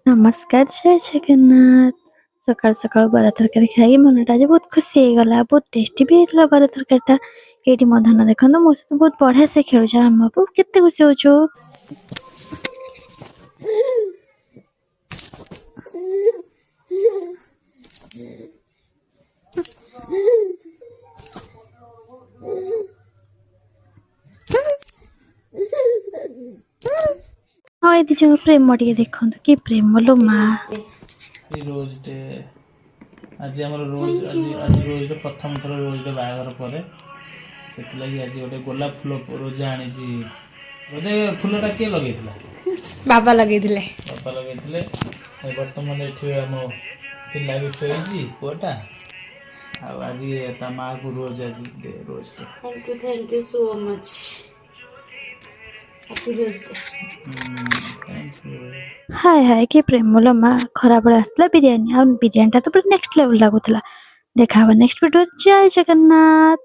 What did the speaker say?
नमस्कार जय जगन्नाथ। सकाळ सकाळ बरा तरकारी खाई मनटा आज बहुत खुशी ହେଇଗଲା बहुत टेस्टी भी ହେଇଥିଲା ବରା ତରକାରୀଟା। ଏଇଠି ମୋ ଧନ ଦେଖନ୍ତୁ ମୋ ସହିତ ବହୁତ ବଢିଆ ସେ ଖେଳୁଛି ଆମ ବାବୁ କେତେ ଖୁସି ହଉଛୁ। ହଁ ଏ ଦି ଜଣ ପ୍ରେମ ଟିକେ ଦେଖନ୍ତୁ କି ପ୍ରେମ ଲୋ ମା। रोज डे आज आम रोज आज रोज प्रथम थर रोज डे बाहर पर से आज गोटे गोलाप फुल रोजा आनी बोधे फुलटा किए लगे बाबा लगे बापा लगे बर्तमान ये आम पिला भी शोची पुआटा आज ता माँ को रोज आज rose day thank you so much happy birthday thank you hi hi कि प्रेम लो माँ खराब आसला बिरियानी आ बिरियानीटा तो पूरा नेक्स्ट लेवल लगुला। देखा नेक्स्ट वीडियो जय जगन्नाथ।